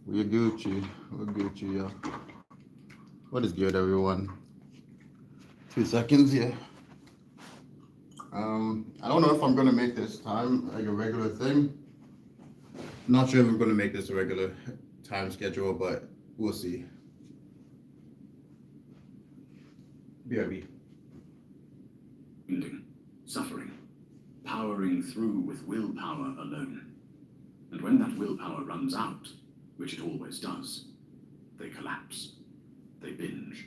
We're Gucci. We're Gucci, yo. What is good, everyone? 2 seconds, yeah. I don't know if I'm gonna make this time like a regular thing. Not sure if I'm gonna make this a regular time schedule, but we'll see. BRB. Suffering, powering through with willpower alone. And when that willpower runs out, which it always does, they collapse, they binge,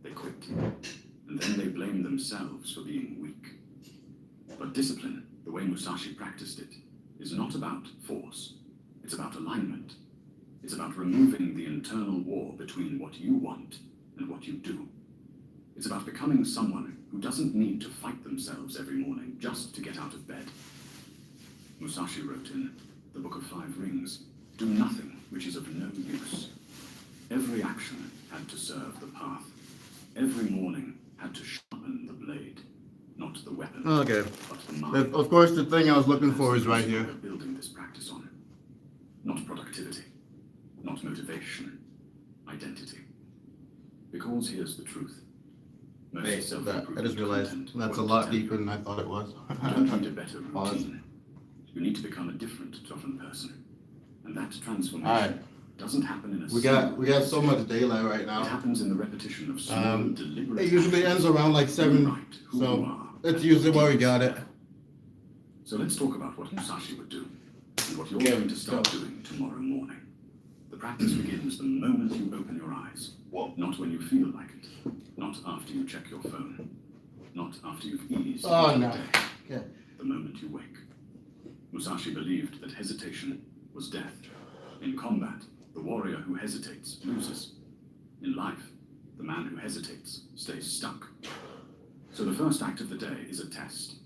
they quit, and then they blame themselves for being weak. But discipline, the way Musashi practiced it, is not about force. It's about alignment. It's about removing the internal war between what you want and what you do. It's about becoming someone who doesn't need to fight themselves every morning just to get out of bed. Musashi wrote in the Book of Five Rings, "Do nothing which is of no use." Every action had to serve the path. Every morning had to sharpen the blade, not the weapon, Okay. but the mind. Of course, the thing I was looking for is right here. We're building this practice on. Not productivity, not motivation, identity. Because here's the truth. Most Hey, I self-improvement just realized content that's a won't lot tell you deeper than I thought it was. you don't need a better Pause. routine. You need to become a different person. And that transformation Alright. doesn't happen in a We got so much daylight right It now. happens in the repetition of slow, deliberate It usually actions. ends around like 7, Rewrite who you so are that's at usually your where we deepest got it. level. So let's talk about what Musashi would do, and what you're Yeah, going to start go. doing tomorrow morning. The practice begins the moment you open your eyes, not when you feel like it, not after you check your phone, not after you've eased Oh, into no. the day, Okay. the moment you wake. Musashi believed that hesitation was death. In combat, the warrior who hesitates loses. In life, the man who hesitates stays stuck. So the first act of the day is a test.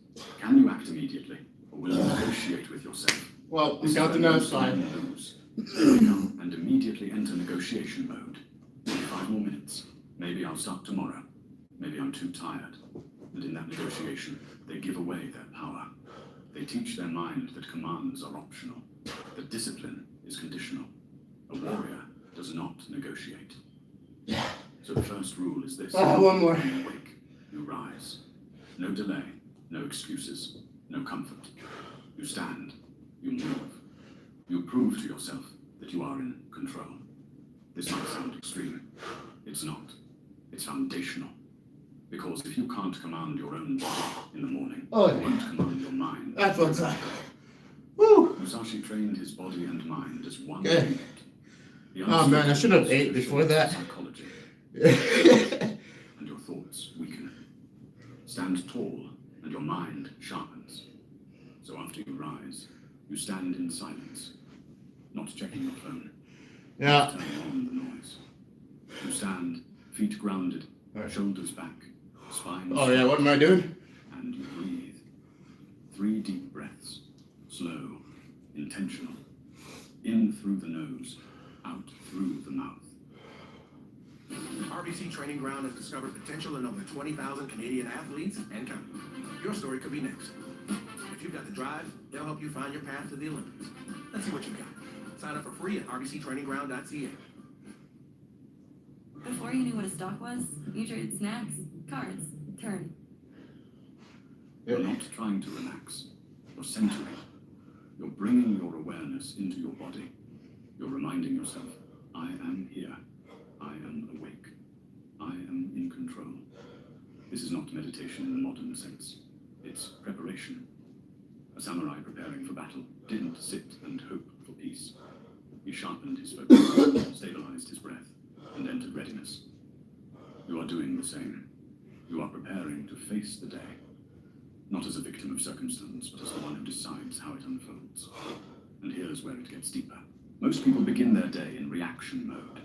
Can you act immediately, or will you negotiate with yourself? Well, we This got is the when nose you sign. lose. Wake up and immediately enter negotiation mode. Maybe 5 more minutes. Maybe I'll start tomorrow. Maybe I'm too tired. And in that negotiation, they give away their power. They teach their mind that commands are optional, that discipline is conditional. A warrior does not negotiate. So the first rule is this. One more. When you wake, you rise. No delay, no excuses, no comfort. You stand, you move. You prove to yourself that you are in control. This might sound extreme. It's not. It's foundational. Because if you can't command your own body in the morning, you won't command your mind. That's what's up. Woo! Musashi trained his body and mind as one Okay. unit. He Oh man, I should have ate understood before that. psychology, and your thoughts weaken. Stand tall, and your mind sharpens. So after you rise, you stand in silence, not checking your phone, Yeah. not turning on the noise. You stand, feet grounded, shoulders back, spine Oh yeah, what am I doing? and you breathe. 3 deep breaths, slow, intentional. In through the nose, out through the mouth. RBC Training Ground has discovered potential in over 20,000 Canadian athletes and counting. Your story could be next. If you've got the drive, they'll help you find your path to the Olympics. Let's see what you've got. Sign up for free at rbctrainingground.ca. Before you knew what a stock was, you traded snacks, cards, turn. You're not trying to relax. You're centering. You're bringing your awareness into your body. You're reminding yourself, I am here. I am awake. I am in control. This is not meditation in the modern sense. It's preparation. A samurai preparing for battle didn't sit and hope for peace. He sharpened his focus, stabilized his breath, and entered readiness. You are doing the same. You are preparing to face the day, not as a victim of circumstance, but as the one who decides how it unfolds. And here's where it gets deeper. Most people begin their day in reaction mode.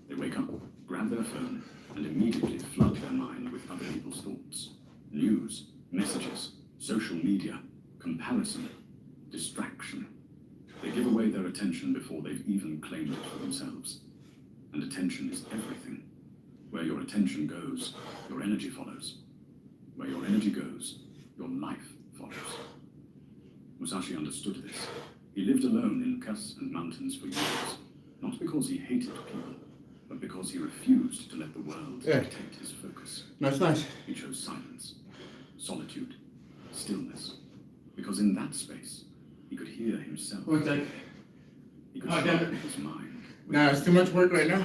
They wake up, grab their phone, and immediately flood their mind with other people's thoughts. News, messages, social media, comparison, distraction. They give away their attention before they've even claimed it for themselves. And attention is everything. Where your attention goes, your energy follows. Where your energy goes, your life follows. Musashi understood this. He lived alone in Kuss and mountains for years. Not because he hated people, but because he refused to let the world Yeah. dictate his focus. Nice. He chose silence, solitude, stillness, because in that space he could hear himself. One sec. He could Oh, damn sharpen it. his mind. Nah, it's too much work right now.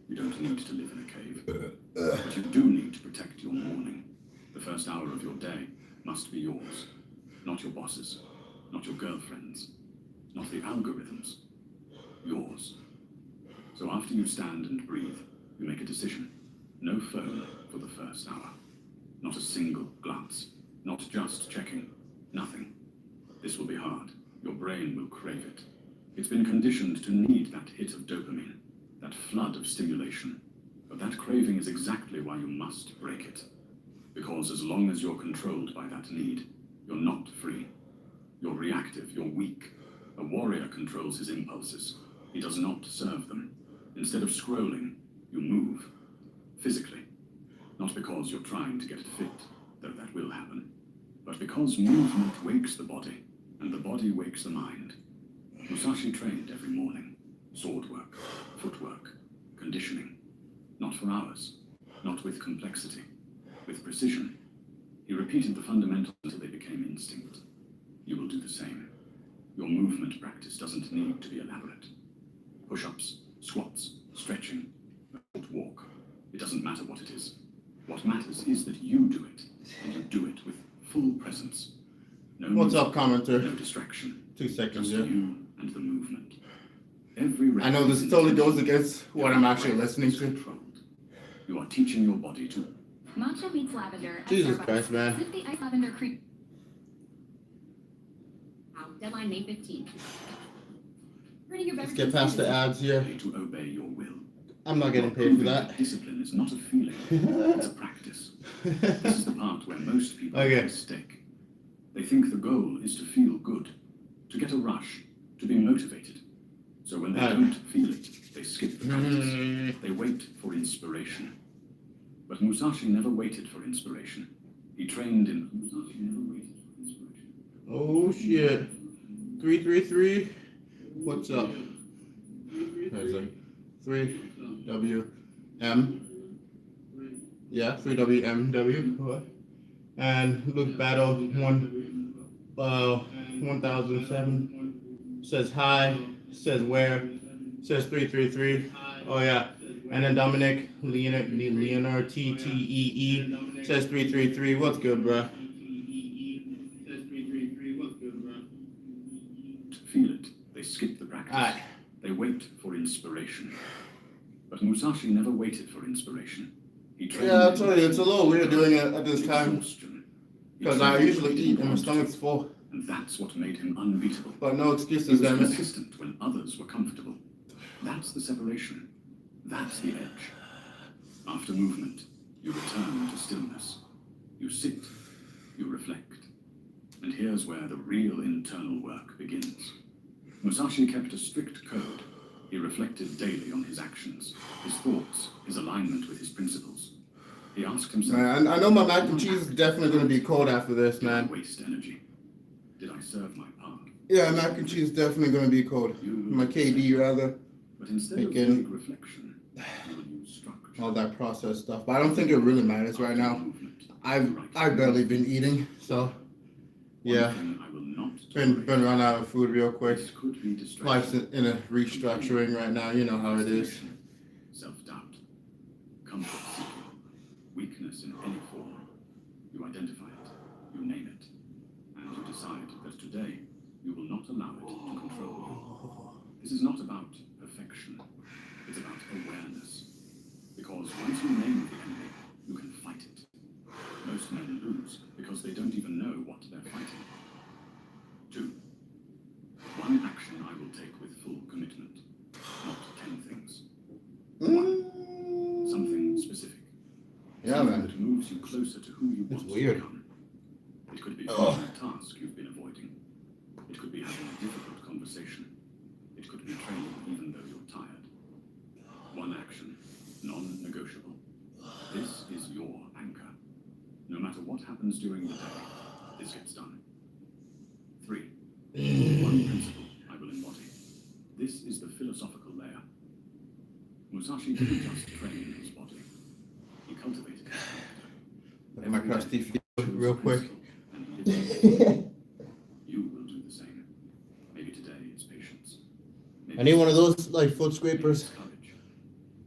You don't need to live in a cave, but you do need to protect your morning. The first hour of your day must be yours, not your boss's, not your girlfriend's, not the algorithms. Yours. So after you stand and breathe, you make a decision. No phone for the first hour. Not a single glance. Not just checking. Nothing. This will be hard. Your brain will crave it. It's been conditioned to need that hit of dopamine, that flood of stimulation. But that craving is exactly why you must break it. Because as long as you're controlled by that need, you're not free. You're reactive, you're weak. A warrior controls his impulses. He does not serve them. Instead of scrolling, you move. Physically. Not because you're trying to get fit, though that will happen, but because movement wakes the body, and the body wakes the mind. Musashi trained every morning. Sword work, footwork, conditioning. Not for hours, not with complexity, with precision. He repeated the fundamentals until they became instinct. You will do the same. Your movement practice doesn't need to be elaborate. Push-ups, squats, stretching, a short walk. It doesn't matter what it is. What matters is that you do it, and you do it with full presence. No What's music, up, commenter? no distraction. 2 seconds, Just yeah. you and the movement. Every I know this totally goes against what I'm actually listening to. Controlled. You are teaching your body to Matcha meets lavender. at Jesus Starbucks. Christ, man. Sip the iced lavender cream. Wow, deadline May 15th. Ready your Let's beverage get past the ads here. to obey your will. I'm not getting You're paid for proving that. Discipline is not a feeling, it's a practice. This is the part where most people Okay. make a mistake. They think the goal is to feel good, to get a rush, to be motivated. So when they Alright. don't feel it, they skip the practice. They wait for inspiration. But Musashi never waited for inspiration. He trained in Musashi never waited for inspiration. Oh shit. 333. What's up? There's like 3WM. Yeah, 3WMW. What? And Luke Battle 1007 says hi, says where, says 333. Oh yeah. And then Dominic Leonard TTEE says 333. What's good, bruh? To feel it, they skip the practice. Alright. They wait for inspiration. But Musashi never waited for inspiration. He trained Yeah, I'll in tell you, it's a little weird doing it at this time exhaustion. He because I trained usually in eat and my quantity, stomach's full. and that's what made him unbeatable. But no He excuses, was damn it. consistent when others were comfortable. That's the separation. That's the edge. After movement, you return to stillness. You sit. You reflect. And here's where the real internal work begins. Musashi kept a strict code. He reflected daily on his actions, his thoughts, his alignment with his principles. He asked himself, Man, I know my mac and cheese is definitely going to be cold after this, did I man. waste energy? Did I serve my part? Yeah, mac and cheese is definitely going to be cold. My KD, rather. But instead of Again. vague reflection, you will use structure. All that processed stuff. But I don't think it really matters right now. I've barely been eating, so yeah. One thing I will not Been run out of food real quick. This could be Life's distraction. in a restructuring right now. You know how it is. Self-doubt, comfort seeking, weakness in any form. You identify it, you name it, and you decide that today you will not allow it to control you. This is not about perfection, it's about awareness. Because once you name the enemy, you can fight it. Most men lose because they don't even know what they're fighting. 2. One action I will take with full commitment, not 10 things. Something specific. Yeah, Something man. that moves you closer to who you It's want weird. to become. It could be Ugh. a task you've been avoiding. It could be having a difficult conversation. It could be training even though you're tired. One action, non-negotiable. This is your anchor. No matter what happens during the day, this gets done. 3. One principle I will embody. This is the philosophical layer. Musashi didn't just train his body. He cultivated his character. Look at my crusty feet real quick. And lived. You will do the same. Maybe today it's patience. Maybe I need one of those like foot scrapers courage.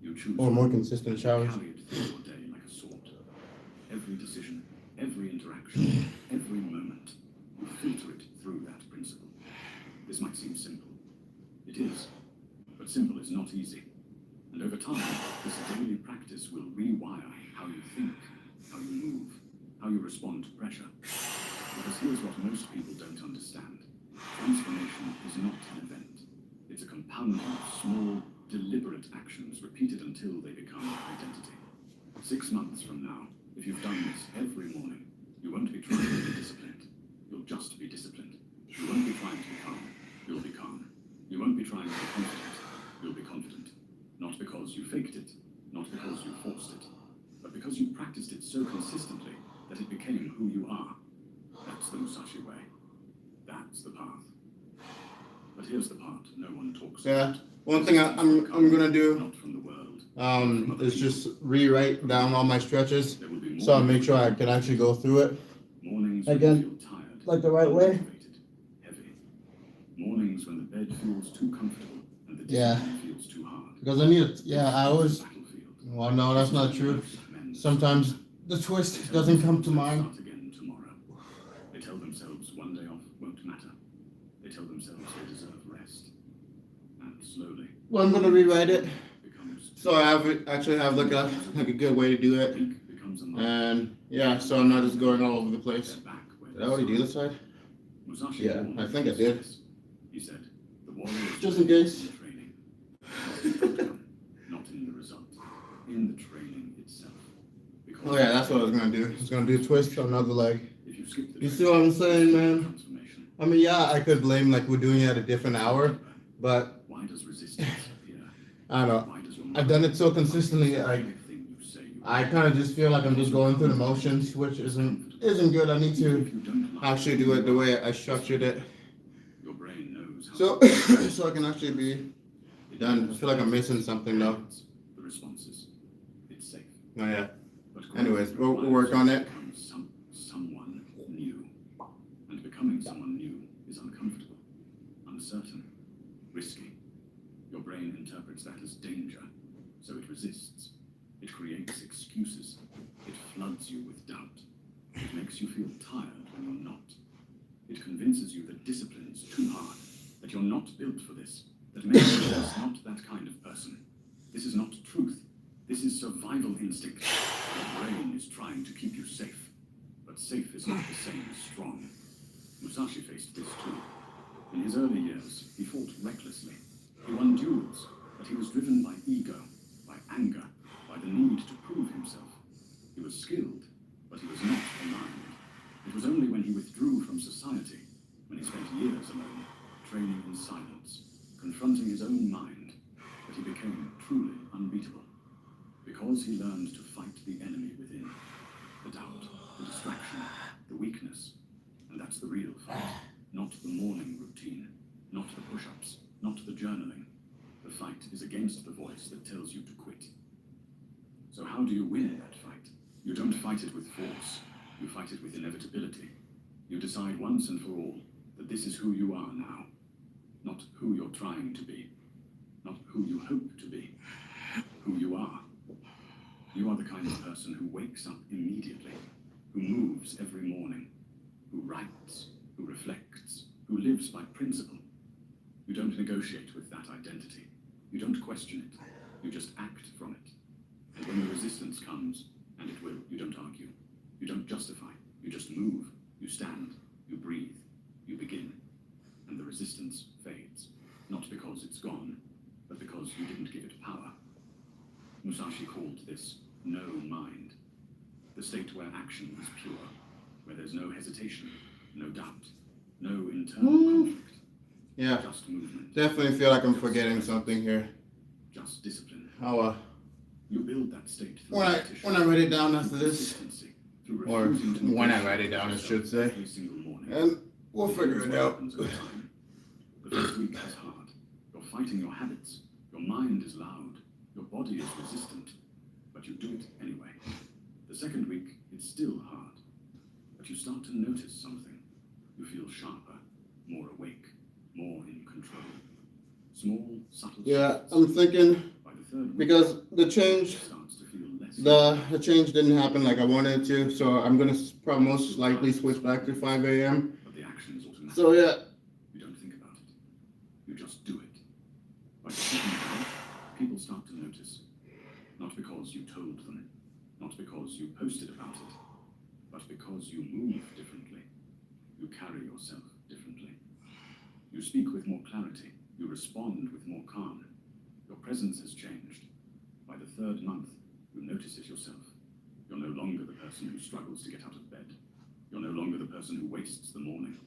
You choose or more consistent showers. carry it through your day like a sword. Every decision, every interaction, every moment, you filter it through that principle. This might seem simple. It is. But simple is not easy. And over time, this daily practice will rewire how you think, how you move, how you respond to pressure. Because here's what most people don't understand. Transformation is not an event. It's a compounding of small, deliberate actions repeated until they become your identity. 6 months from now, if you've done this every morning, you won't be trying to be disciplined. You'll just be disciplined. You won't be trying to be calm. You'll be calm. You won't be trying to be confident. You'll be confident. Not because you faked it, not because you forced it, but because you practiced it so consistently that it became who you are. That's the Musashi way. That's the path. But here's the part no one talks Yeah. about. One thing I'm gonna do Not from the world. is just rewrite down all my stretches There will be so I make sure I can actually go through it. Mornings Again, when you feel tired, like the right way. unmotivated, heavy. Mornings when the bed feels too comfortable and the Yeah. discipline feels too hard. Because I need it. Yeah, I always. Battlefield. Well, no, that's not true. Men Sometimes the twist doesn't come to mind. Start again tomorrow. They tell themselves one day off won't matter. They tell themselves they deserve rest. And slowly Well, I'm gonna rewrite it becomes so I actually have like a good way to do it. weak becomes a month. And yeah, so I'm not just going all over the place. Step back where Did I already do this side? Musashi Yeah, warned I think I us did. this. He said, the warrior is Just in case. in training. Not in the outcome, not in the result. In the training itself. Because Oh yeah, that's what I was gonna do. I was gonna do a twist on another leg. if you skip the You see what I'm saying, man? transformation, I mean, yeah, I could blame like we're doing it at a different hour, but why does resistance appear? I don't know. Why does your I've done it so consistently. everything you say you I kind of just feel like I'm just going through the motions, which isn't good. I need If to you don't like actually do it the way I structured it, your brain knows how so to so I can actually be It done. I knows feel like I'm missing something though. the responses. It's safe. Oh yeah. But Anyways, growth we'll work on it. requires someone new. And becoming someone new is uncomfortable, uncertain, risky. Your brain interprets that as danger, so it resists. It creates excuses. It floods you with doubt. It makes you feel tired when you're not. It convinces you that discipline's too hard, that you're not built for this, that maybe you're just not that kind of person. This is not truth. This is survival instinct. Your brain is trying to keep you safe. But safe is not the same as strong. Musashi faced this too. In his early years, he fought recklessly. He won duels, but he was driven by ego, by anger, by the need to prove himself. He was skilled, but he was not aligned. It was only when he withdrew from society, when he spent years alone, training in silence, confronting his own mind, that he became truly unbeatable. Because he learned to fight the enemy within. The doubt, the distraction, the weakness. And that's the real fight. Not the morning routine, not the push-ups, not the journaling. The fight is against the voice that tells you to quit. So how do you win that fight? You don't fight it with force. You fight it with inevitability. You decide once and for all that this is who you are now. Not who you're trying to be. Not who you hope to be. Who you are. You are the kind of person who wakes up immediately, who moves every morning, who writes, who reflects, who lives by principle. You don't negotiate with that identity. You don't question it. You just act from it. And when the resistance comes, and it will, you don't argue. You don't justify. You just move. You stand. You breathe. You begin. And the resistance fades. Not because it's gone, but because you didn't give it power. Musashi called this no mind. The state where action is pure, where there's no hesitation, no doubt, no internal conflict. Yeah, Just movement. definitely feel like I'm forgetting something here. Just discipline. I'll You build that state through when I repetition, write it down after this, consistency, through or refusing to when I negotiate write it down, I with should yourself say, every single morning. and we'll figure Here's it what out. happens over time. The first week is hard. You're fighting your habits. Your mind is loud. Your body is resistant. But you do it anyway. The second week, it's still hard. But you start to notice something. You feel sharper, more awake, more in control. Small, subtle Yeah, shifts. I'm thinking By the third week, because the change, starts to feel less. the change didn't happen like I wanted it to, so I'm gonna probably most likely switch back to 5 a.m. But the action is automatic. So yeah, You don't think about it. You just do it. By the second day, people start to notice. Not because you told them, not because you posted about it, but because you move differently. You carry yourself differently. You speak with more clarity. You respond with more calm. Your presence has changed. By the third month, you notice it yourself. You're no longer the person who struggles to get out of bed. You're no longer the person who wastes the morning.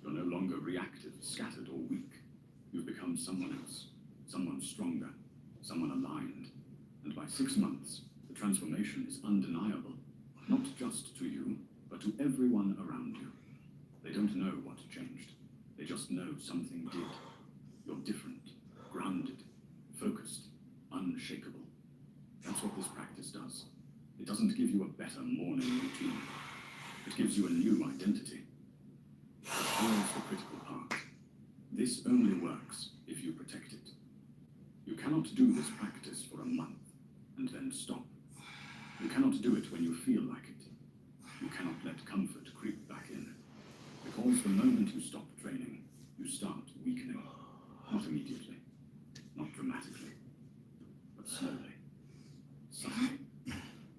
You're no longer reactive, scattered, or weak. You've become someone else, someone stronger, someone aligned. And by 6 months, the transformation is undeniable, not just to you, but to everyone around you. They don't know what changed. They just know something did. You're different, grounded, focused, unshakable. That's what this practice does. It doesn't give you a better morning routine. It gives you a new identity. But here's the critical part. This only works if you protect it. You cannot do this practice for a month and then stop. You cannot do it when you feel like it. You cannot let comfort creep back in. Because the moment you stop training, you start weakening. Not immediately, not dramatically, but slowly, subtly.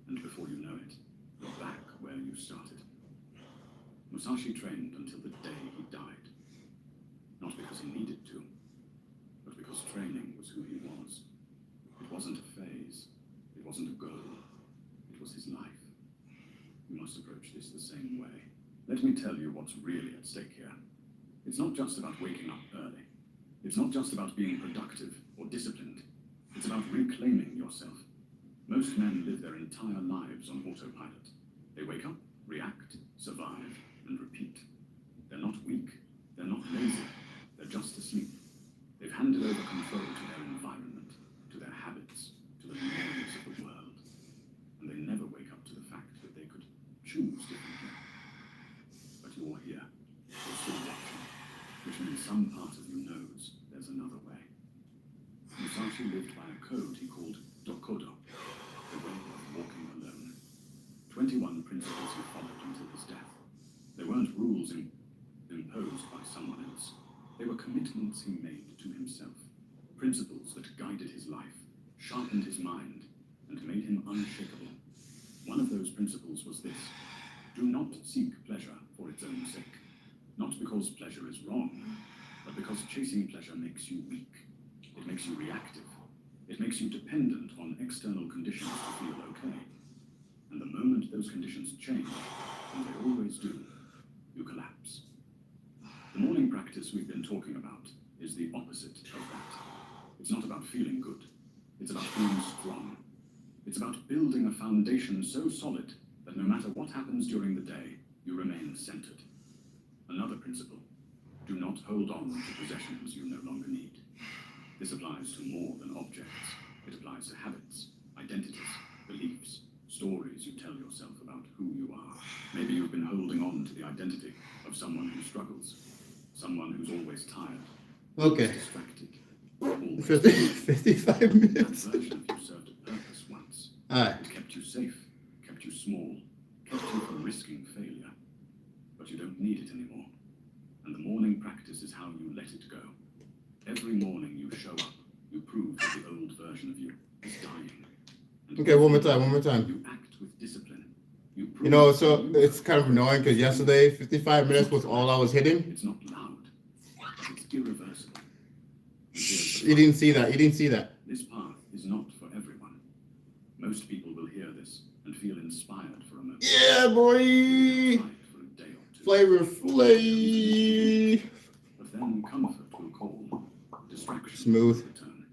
And before you know it, you're back where you started. Musashi trained until the day he died. Not because he needed to, but because training was who he was. It wasn't a phase. It wasn't a goal. It was his life. You must approach this the same way. Let me tell you what's really at stake here. It's not just about waking up early. It's not just about being productive or disciplined. It's about reclaiming yourself. Most men live their entire lives on autopilot. They wake up, react, survive, and repeat. They're not weak. They're not lazy. They're just asleep. They've handed over control to their environment, to their habits, to the noise of the world. And they never wake up to the fact that they could choose differently. But you're here. You're still watching. Which means some part of you knows there's another way. Musashi lived by a code he called Dokodo, the way of walking alone. 21 principles he followed until his death. They weren't rules imposed by someone else. They were commitments he made to himself. Principles that guided his life, sharpened his mind, and made him unshakable. One of those principles was this: do not seek pleasure for its own sake. Not because pleasure is wrong, but because chasing pleasure makes you weak. It makes you reactive. It makes you dependent on external conditions to feel okay. And the moment those conditions change, and they always do, you collapse. The morning practice we've been talking about is the opposite of that. It's not about feeling good. It's about feeling strong. It's about building a foundation so solid that no matter what happens during the day, you remain centered. Another principle: do not hold on to possessions you no longer need. This applies to more than objects. It applies to habits, identities, beliefs, stories you tell yourself about who you are. Maybe you've been holding on to the identity of someone who struggles, someone who's always tired, okay. distracted, always 55 That minutes. version of you served a purpose once. Alright. It kept you safe, kept you small, kept you from risking failure. But you don't need it anymore. And the morning practice is how you let it go. Every morning you show up, you prove that the old version of you is dying. And Okay, one more time. you act with discipline. You You know, prove so that you it's kind of annoying because yesterday, 55 minutes was all I was hitting. It's not loud, but it's irreversible. And here's the You didn't see that. You didn't see that. This path is not for everyone. Most people will hear this and feel inspired for a moment. Yeah, boy. Try it for a day or two. Flavor Flav. But then comfort will call, distraction Smooth. will return,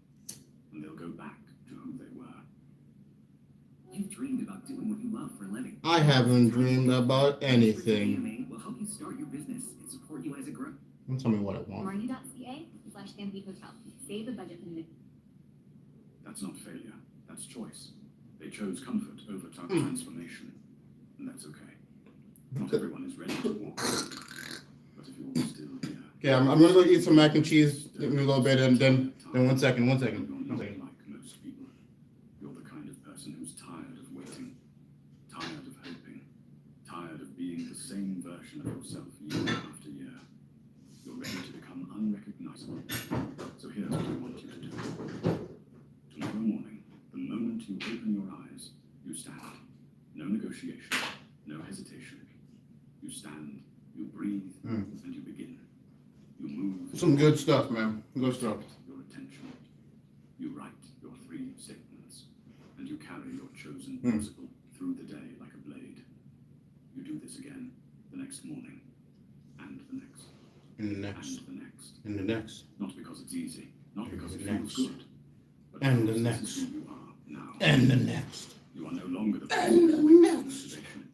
and they'll go back to who they were. You've dreamed about doing what you love for a living. I haven't dreamed about anything. AMA will help you start your business and support you as it grows. Don't tell me what I want. Marnie.ca/Stampede Hotel. save the budget for the next. That's not failure. That's choice. They chose comfort over transformation. And that's okay. Not everyone is ready to walk. But if you're still here. Okay, I'm gonna go eat some mac and cheese. Give me a little bit, and then one second. You're not like most people. You're the kind of person who's tired of waiting, tired of hoping, tired of being the same version of yourself year after year. You're ready to become unrecognizable. So here's what I want you to do. Tomorrow morning, the moment you open your eyes, you stand. No negotiation, no hesitation. You stand, you breathe, and you begin. You move. Some good stuff, man. Good stuff. Your attention. You write your 3 statements, and you carry your chosen principle through the day like a blade. You do this again the next morning, and the next, And the next. and the next. And the next. Not because it's easy, not because it the feels next. good, but And the because next. this is who you are now. And the next. You are no longer the And person the who waits for next. motivation.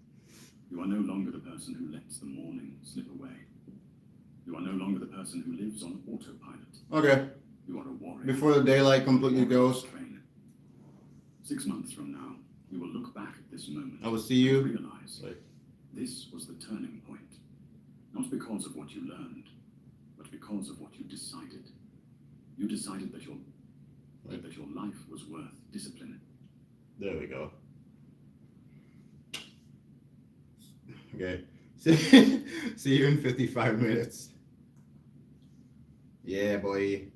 You are no longer the person who lets the morning slip away. You are no longer the person who lives on autopilot. Okay. You are a warrior. Before the daylight completely goes, Train. 6 months from now, you will look back at this moment I will see you. and realize Wait. this was the turning point. Not because of what you learned, but because of what you decided. You decided that your life was worth discipline. There we go. Okay. See you in 55 minutes. Yeah, boy.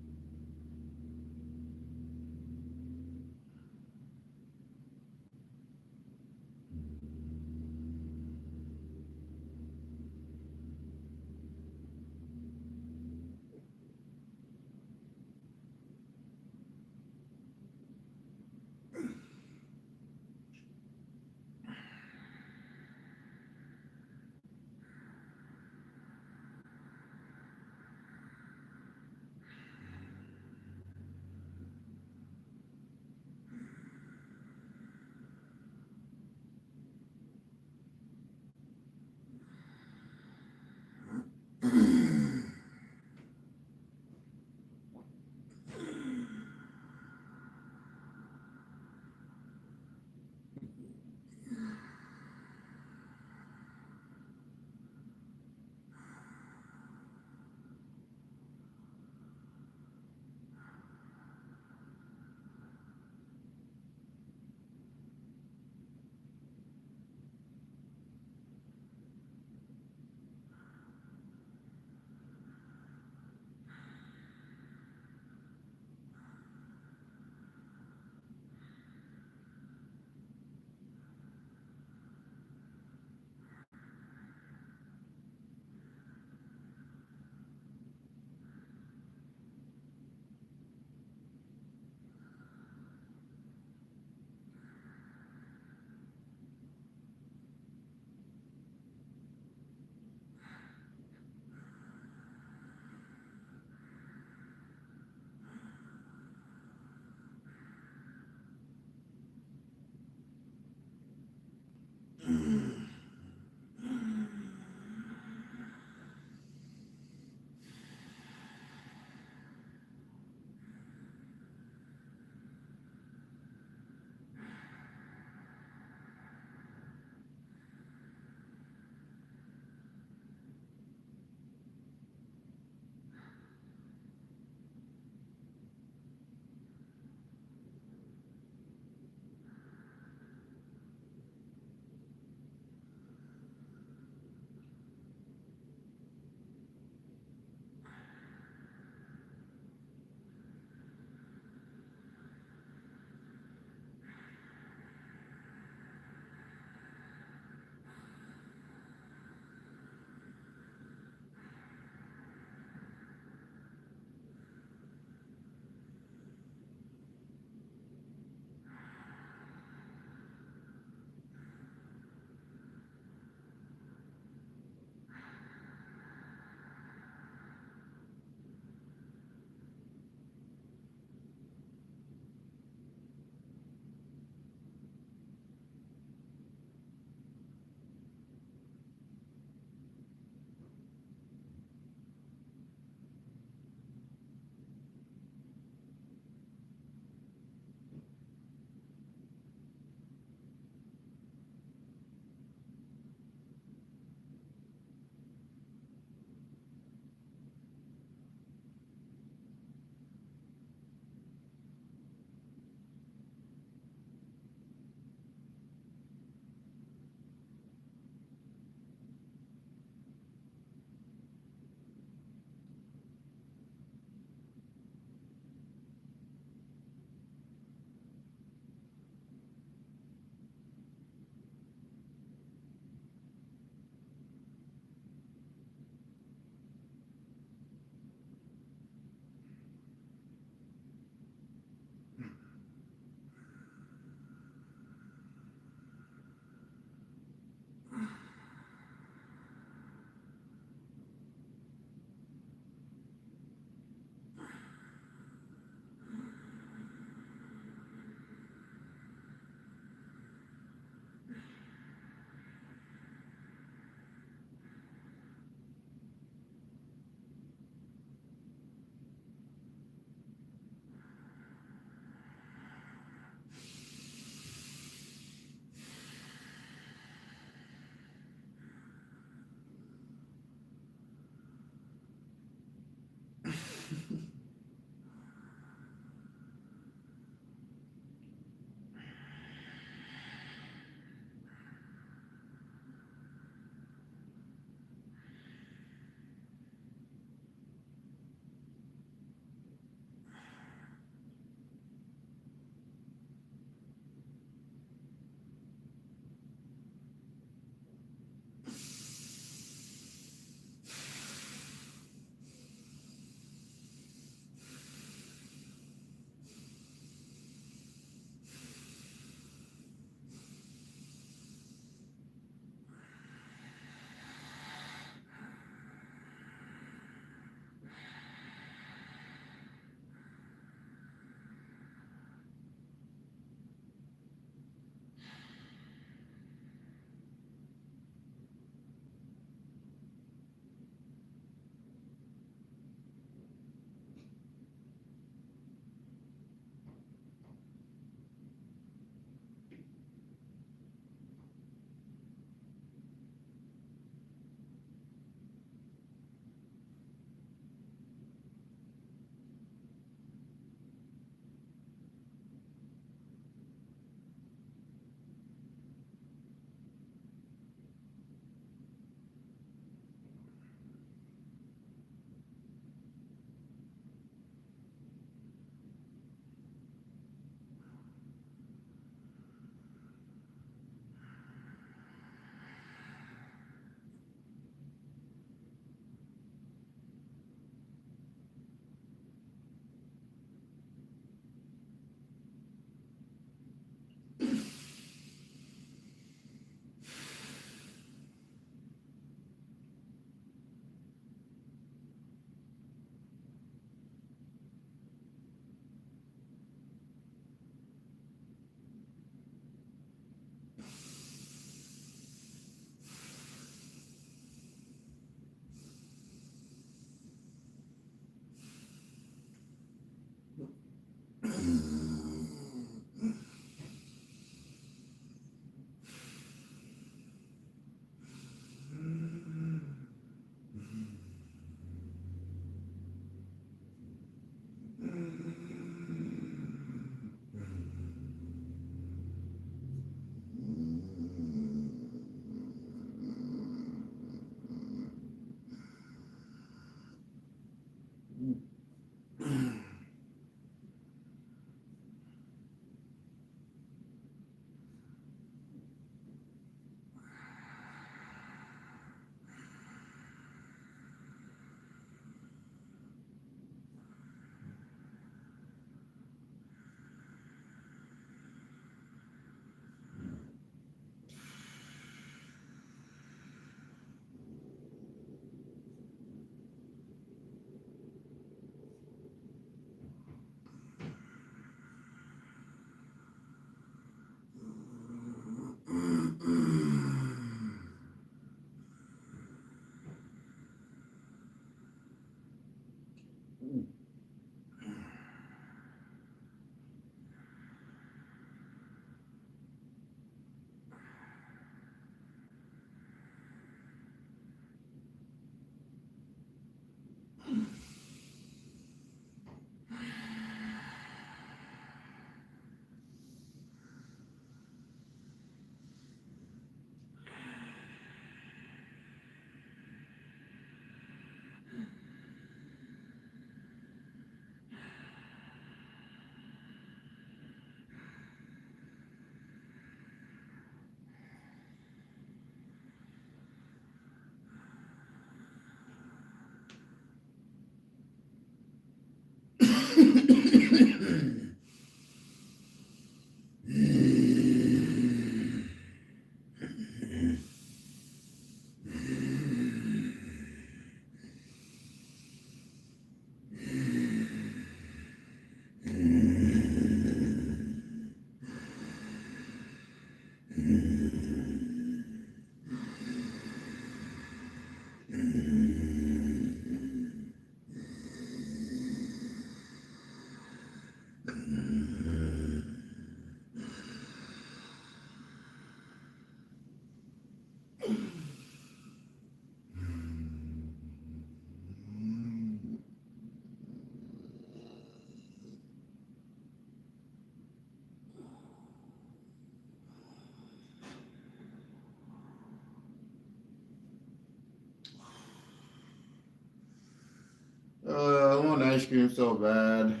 I want ice cream so bad.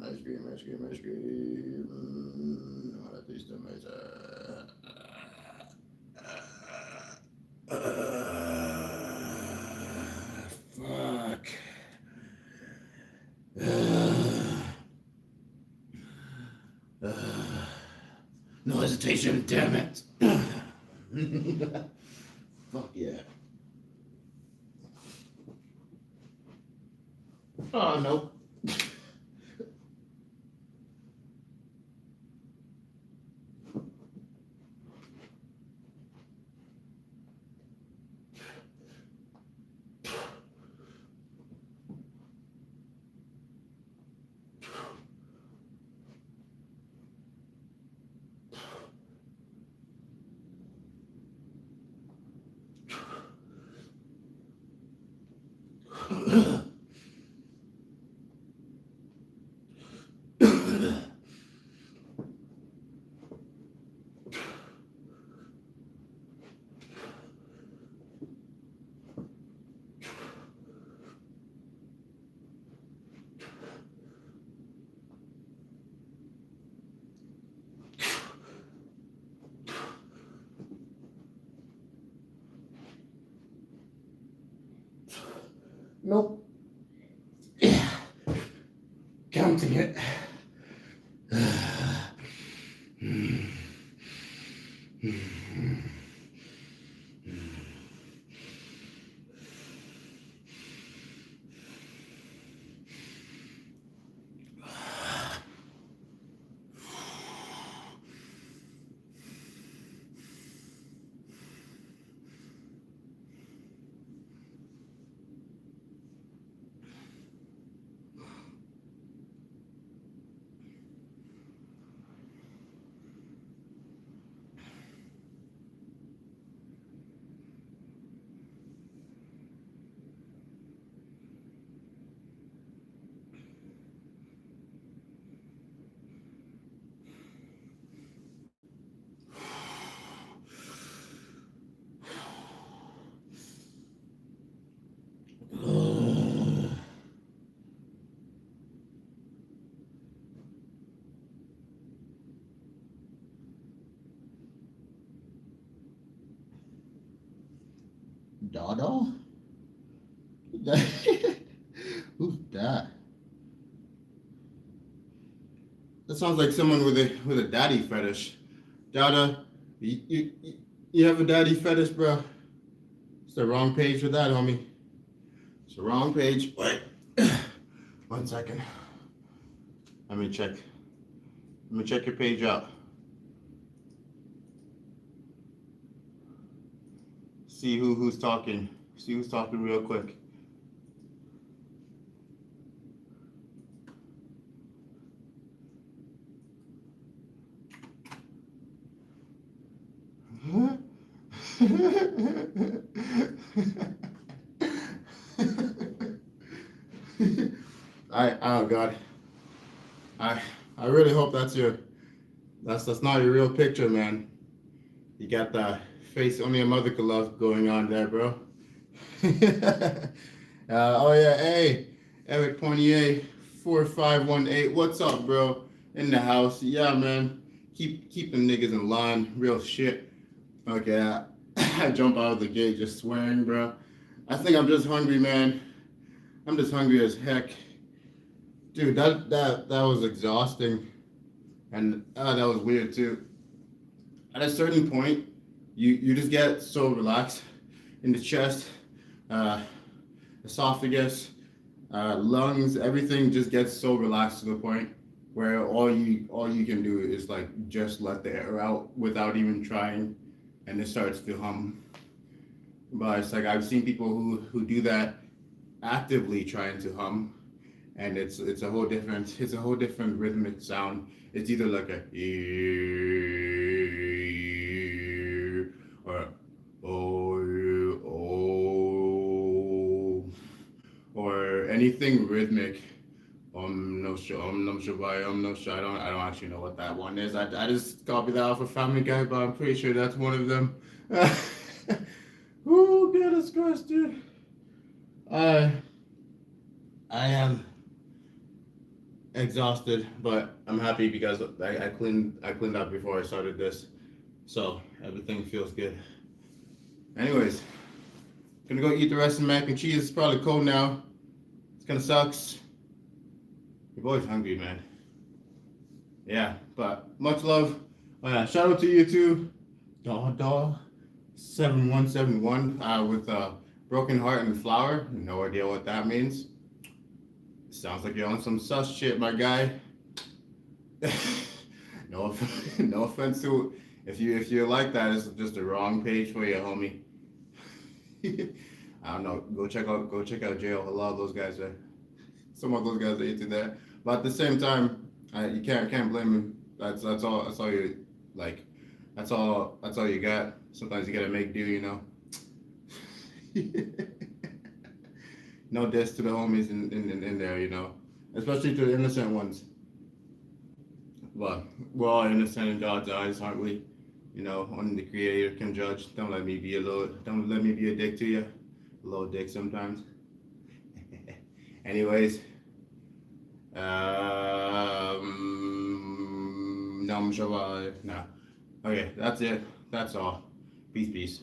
Ice cream, ice cream, ice cream. Oh, that tastes amazing. Fuck. No hesitation, damn it. Fuck yeah. Oh, nope. Nope. Yeah. Counting it. Dada? Who's that? That sounds like someone with a daddy fetish. Dada, you have a daddy fetish, bro? It's the wrong page for that, homie. It's the wrong page. Wait. 1 second. Let me check your page out. See who's talking. See who's talking real quick. Oh God. I really hope that's not your real picture, man. You got the face only a mother could love going on there, bro. Oh yeah, hey, Eric Poignier 4518. What's up, bro? In the house. Yeah, man. Keep them niggas in line. Real shit. Okay, I jump out of the gate just swearing, bro. I think I'm just hungry, man. I'm just hungry as heck. Dude, that was exhausting. And that was weird too. At a certain point, you just get so relaxed in the chest, esophagus, lungs, everything just gets so relaxed to the point where all you can do is like just let the air out without even trying, and it starts to hum. But it's like I've seen people who do that actively trying to hum, and it's a whole different rhythmic sound. It's either like a or or anything rhythmic. No sure. No sure. No sure. I don't actually know what that one is. I just copied that off of Family Guy, but I'm pretty sure that's one of them. Oh goodness Christ, dude. I am exhausted, but I'm happy because I cleaned up before I started this, so everything feels good. Anyways, gonna go eat the rest of the mac and cheese. It's probably cold now. It's gonna sucks. Your boy's hungry, man. Yeah, but much love. Oh yeah, shout out to you too, Daw 7171 with broken heart and flower. No idea what that means. Sounds like you're on some sus shit, my guy. No offense to if you like that, it's just the wrong page for you, homie. I don't know. Go check out jail. A lot of those guys are. Some of those guys are into that. But at the same time, you can't blame him. That's all you like. That's all you got. Sometimes you gotta make do, you know. No diss to the homies in there, you know, especially to the innocent ones. But we're all innocent in God's eyes, aren't we? You know, only the Creator can judge. Don't let me be a dick to you, a little dick sometimes. Anyways, no. Okay, that's it. That's all. Peace.